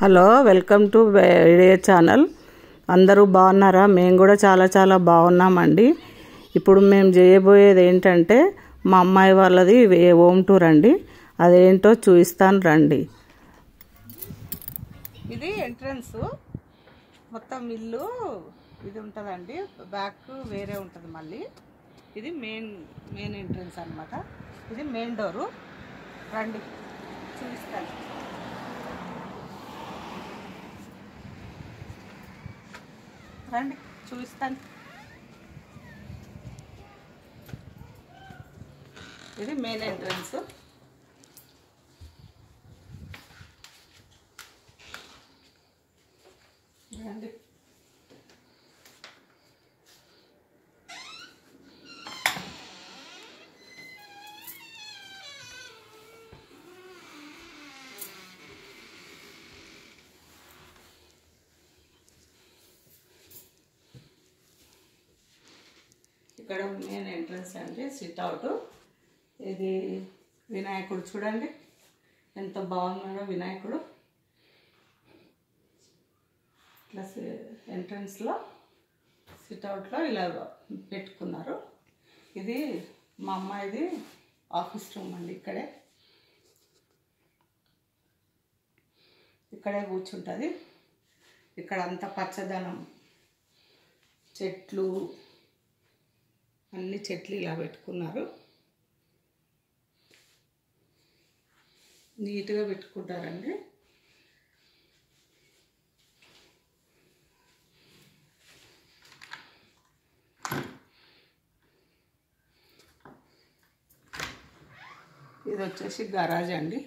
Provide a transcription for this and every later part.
Hello, welcome to video channel. అందరూ బాగున్నారా? మేము కూడా చాలా బాగున్నామండి. ఇప్పుడు మేము చేయబోయేది ఏంటంటే మా అమ్మాయి వాళ్ళది హోమ్ టూర్ అండి. అదేంటో చూపిస్తాను రండి. ఇది ఎంట్రన్స్, మొత్తం ఇల్లు ఇది ఉంటుందండి. బ్యాక్ వేరే ఉంటుంది. మళ్ళీ ఇది మెయిన్ ఎంట్రన్స్ అన్నమాట. ఇది మెయిన్ డోరు. రండి చూపిస్తాను. రండి చూపిస్తాను. ఇది మెయిన్ ఎంట్రన్స్. రండి. ఇక్కడ మెయిన్ ఎంట్రన్స్ అండి, సిట్ అవుట్. ఇది వినాయకుడు చూడండి ఎంత బాగున్నాడో వినాయకుడు. ప్లస్ ఎంట్రన్స్లో సిట్ అవుట్లో ఇలా పెట్టుకున్నారు. ఇది మా అమ్మాయిది ఆఫీస్ రూమ్ అండి. ఇక్కడే కూర్చుంటుంది. ఇక్కడ అంతా పచ్చదనం, చెట్లు, అన్ని చెట్లు ఇలా పెట్టుకున్నారు. నీట్గా పెట్టుకుంటారండి. ఇది వచ్చేసి గరాజ్ అండి.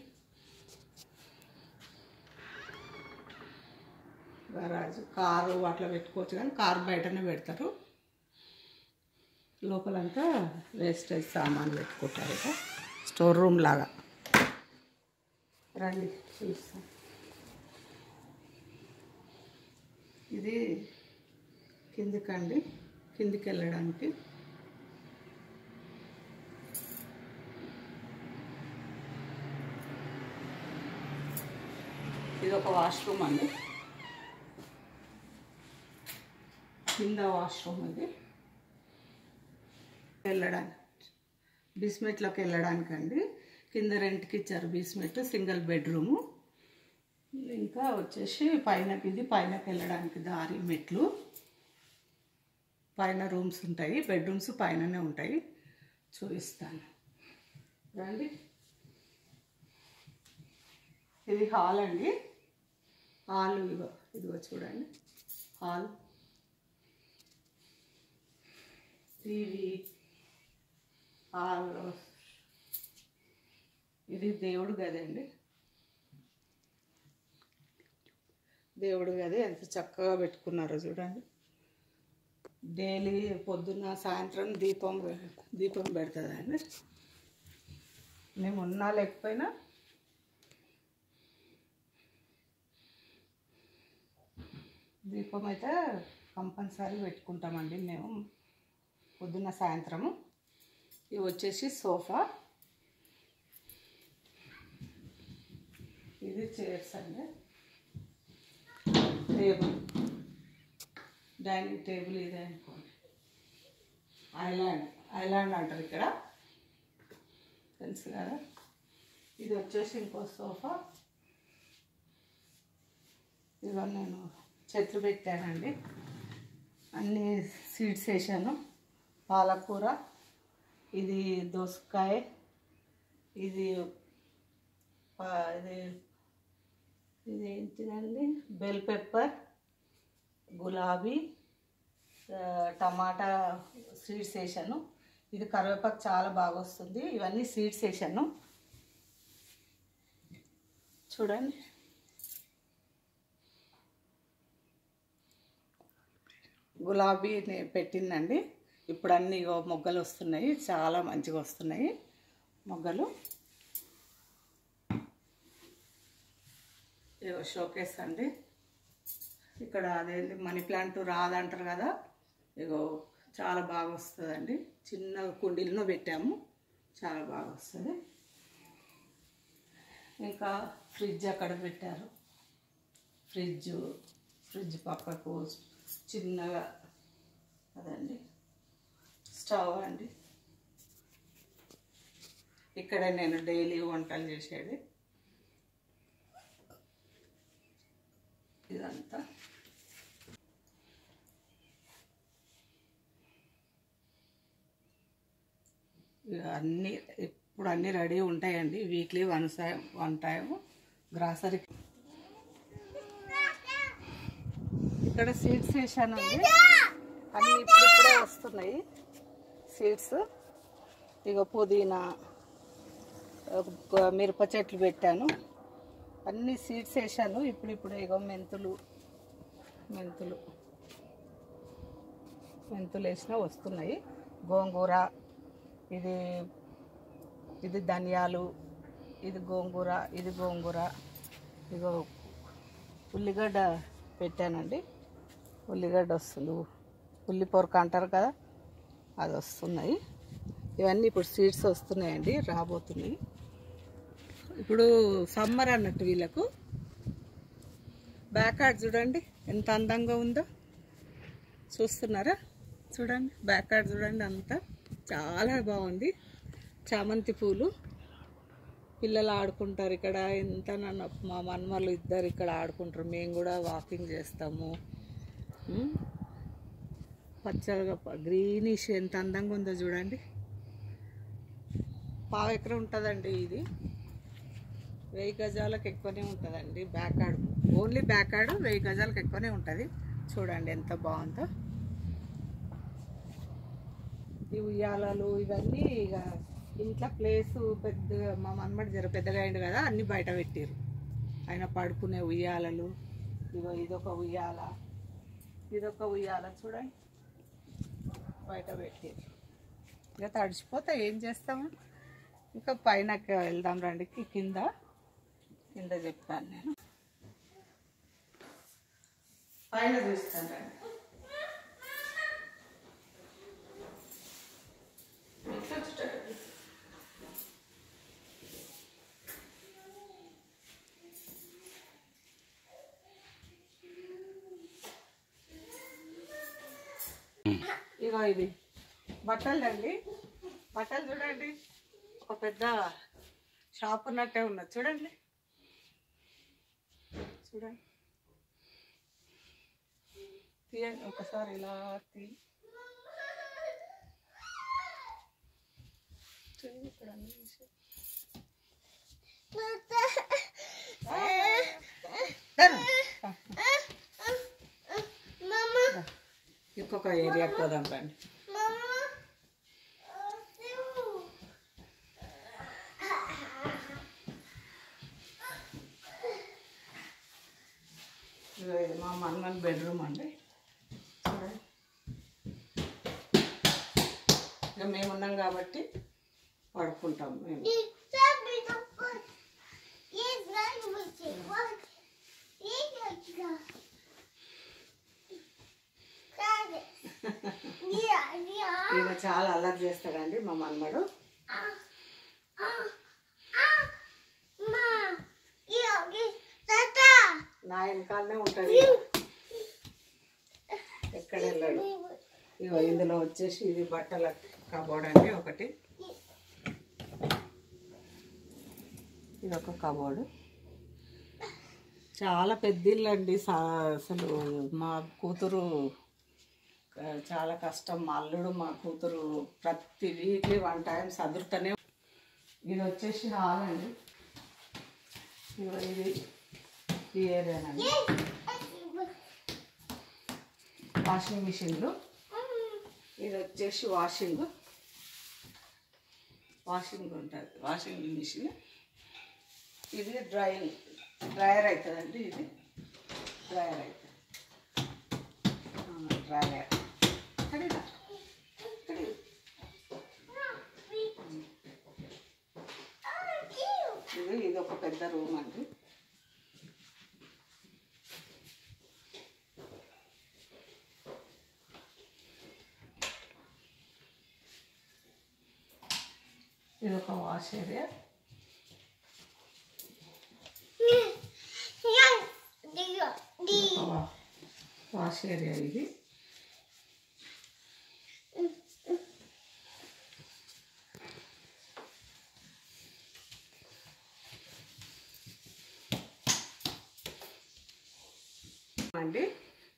గరాజ్ కారు అట్లా పెట్టుకోవచ్చు, కానీ కారు బయటనే పెడతారు. లోపలంతా వేస్టేజ్ సామాన్లు పెట్టుకుంటారు. ఇక స్టోర్ రూమ్ లాగా. రండి చూస్తాం. ఇది కిందికండి, కిందికి వెళ్ళడానికి. ఇది ఒక వాష్రూమ్ అండి. కింద వాష్రూమ్ ఇది. బేస్మెంట్లోకి వెళ్ళడానికండి. కింద రెంట్కి ఇచ్చారు బేస్మెంట్, సింగిల్ బెడ్రూము. ఇంకా వచ్చేసి ఇది పైనకి వెళ్ళడానికి దారి, మెట్లు. పైన రూమ్స్ ఉంటాయి, బెడ్రూమ్స్ పైననే ఉంటాయి. చూపిస్తాను రండి. ఇది హాల్ అండి. హాల్ ఇదిగో చూడండి. Hall, TV, hall. ఇది దేవుడు గది అండి. దేవుడు గది ఎంత చక్కగా పెట్టుకున్నారో చూడండి. డైలీ పొద్దున్న సాయంత్రం దీపం పెడుతుందండి. మేము ఉన్నా లేకపోయినా దీపం అయితే కంపల్సరీ పెట్టుకుంటామండి మేము పొద్దున్న సాయంత్రము. ఇవి వచ్చేసి సోఫా, ఇది చైర్స్ అండి. టేబుల్, డైనింగ్ టేబుల్ ఇదే అనుకోండి. ఐలాండ్ అంటారు ఇక్కడ, తెలుసు కదా. ఇది వచ్చేసి ఇంకో సోఫా. ఇవన్నీ నేను చెట్లు పెట్టానండి. అన్ని సీడ్స్ వేసాను. పాలకూర, ఇది దోసకాయ, ఇది ఏంటిదండి, బెల్ పెప్పర్, గులాబీ, టమాటా సీడ్స్ వేసాను. ఇది కరివేపాకు చాలా బాగా వస్తుంది. ఇవన్నీ సీడ్స్ వేసాను చూడండి. గులాబీ పెట్టిందండి. ఇప్పుడు అన్ని మొగ్గలు వస్తున్నాయి, చాలా మంచిగా వస్తున్నాయి మొగ్గలు. ఇగో షోకేస్ అండి. ఇక్కడ అదేంటి మనీ ప్లాంట్ రాదంటారు కదా, ఇగో చాలా బాగా వస్తుందండి. చిన్న కుండీలను పెట్టాము, చాలా బాగా వస్తుంది. ఇంకా ఫ్రిడ్జ్ అక్కడ పెట్టారు. ఫ్రిడ్జ్ పక్కకు చిన్నగా అదండి స్టవ్ అండి. ఇక్కడ నేను డైలీ వంటలు చేసేది ఇదంతా. అన్నీ ఇప్పుడు అన్నీ రెడీ ఉంటాయండి. Weekly one time grocery. ఇక్కడ సీడ్స్ వేసానండి, అన్నీ ఇప్పుడిప్పుడే వస్తున్నాయి సీడ్స్. ఇక పుదీనా, మిరప చెట్లు పెట్టాను, అన్ని సీడ్స్ వేసాను. ఇప్పుడు ఇగో మెంతులు వేసినా వస్తున్నాయి. గోంగూర, ఇది ధనియాలు, ఇది గోంగూర. ఇగో ఉల్లిగడ్డ పెట్టానండి, ఉల్లిగడ్డ వస్తుంది, ఉల్లి పొరక అంటారు కదా, అది వస్తున్నాయి. ఇవన్నీ ఇప్పుడు సీడ్స్ వస్తున్నాయండి, రాబోతున్నాయి. ఇప్పుడు సమ్మర్ అన్నట్టు వీళ్ళకు. బ్యాక్ యార్డ్ చూడండి ఎంత అందంగా ఉందో, చూస్తున్నారా? చూడండి బ్యాక్ యార్డ్ చూడండి, అంతా చాలా బాగుంది. చామంతి పూలు, పిల్లలు ఆడుకుంటారు ఇక్కడ. ఎంత మా మనమలు ఇద్దరు ఇక్కడ ఆడుకుంటారు, మేము కూడా వాకింగ్ చేస్తాము. పచ్చగా గ్రీనిష్ ఎంత అందంగా ఉందో చూడండి. 1/2 ఎకరం ఉంటుందండి ఇది, 1000 గజాలకు ఎక్కువనే ఉంటుందండి. Back yard, only back yard 1000 గజాలకు ఎక్కువనే ఉంటుంది. చూడండి ఎంత బాగుందో. ఈ ఉయ్యాలలు ఇవన్నీ ఇక ఇంట్లో ప్లేసు పెద్దగా, మా మనమడి పెద్దగా అయింది కదా, అన్నీ బయట పెట్టారు. ఆయన పడుకునే ఉయ్యాలలు. ఇదొక ఉయ్యాల చూడండి, బయట పెట్టారు. ఇక తడిచిపోతే ఏం చేస్తాము, ఇంకా పైన వెళ్దాం రండి. కింద చెప్తాను నేను, పైన చూస్తాను రండి. ఇగో ఇది బట్టలు అండి, బట్టలు చూడండి, ఒక పెద్ద షాప్ ఉన్నట్టే ఉన్నది చూడండి. తీయండి ఒకసారి, ఇలా ఇక్కడ ఇంకొక ఏరియాకి పోదాం రండి. ఇది మా మనమని బెడ్రూమ్ అండి. చూడండి, ఇక మేము ఉన్నాం కాబట్టి పడుకుంటాం మేము. ఇక చాలా అల్లరి చేస్తాడండి మా మనమడు. నా వెనకాలనే ఉంటుంది, ఎక్కడ వెళ్ళాడు. ఇగో ఇందులో వచ్చేసి ఇది బట్టల కబోర్డ్ అండి ఒకటి, ఇది ఒక కబోర్డు. చాలా పెద్ద ఇల్లు అండి. అసలు మా కూతురు చాలా కష్టం, మా అల్లుడు మా కూతురు ప్రతి వీక్లీ 1 టైం సదురుతూనే. ఇది వచ్చేసి హాల్ అండి, ఇది ఈ ఏరియానండి. వాషింగ్ మిషన్లు, ఇది వచ్చేసి వాషింగ్ ఉంటుంది, వాషింగ్ మిషన్. ఇది డ్రైయర్ అవుతుందండి, ఇది డ్రైయర్ అవుతుంది. డ్రైయర్ ఇది ఒక పెద్ద రూమ్ అండి. ఇది ఒక వాష్ ఏరియా. వాష్ ఏరియా ఇది. అండి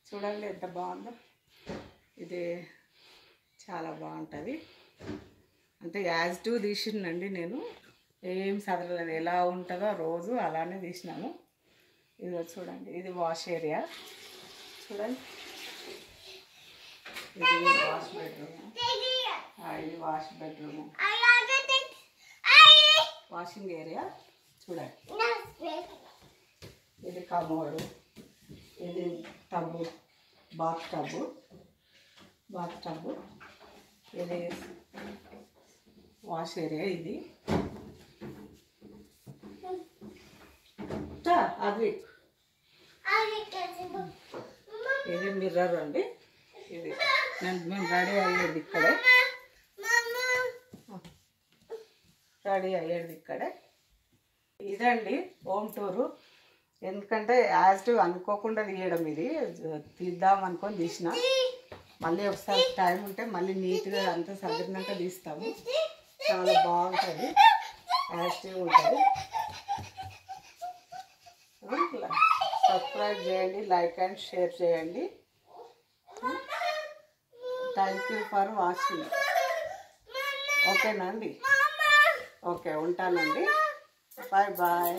చూడండి ఎంత బాగుందో. ఇది చాలా బాగుంటుంది. అంటే యాజ్ టు తీసిందండి, నేను ఏం సదరలేదు, ఎలా ఉంటుందో రోజు అలానే తీసినాను. ఇదిగో చూడండి, ఇది వాష్ ఏరియా చూడండి. ఇది వాష్ బెడ్రూమ్, ఇది వాష్ బెడ్రూమ్, వాషింగ్ ఏరియా చూడండి. ఇది కమోడు, ఇది టబ్బు, బాత్ టబ్బు, ఇది వాష్ ఏరియా. ఇది అది ఇది మిర్రర్ అండి. ఇది మేము రెడీ అయ్యేది ఇక్కడే, ఇదండి హోమ్ టూరు. ఎందుకంటే యాజ్ టు అనుకోకుండా తీయడం, ఇది తీద్దాం అనుకొని తీసిన. మళ్ళీ ఒకసారి టైం ఉంటే మళ్ళీ నీట్గా అంతా సర్దినాక తీస్తాము. చాలా బాగుంటుంది, యాజ్ టు ఉంటుంది. సబ్స్క్రైబ్ చేయండి, లైక్ అండ్ షేర్ చేయండి. Thank you for watching. ఓకేనా అండి? ఓకే, ఉంటానండి. Bye bye.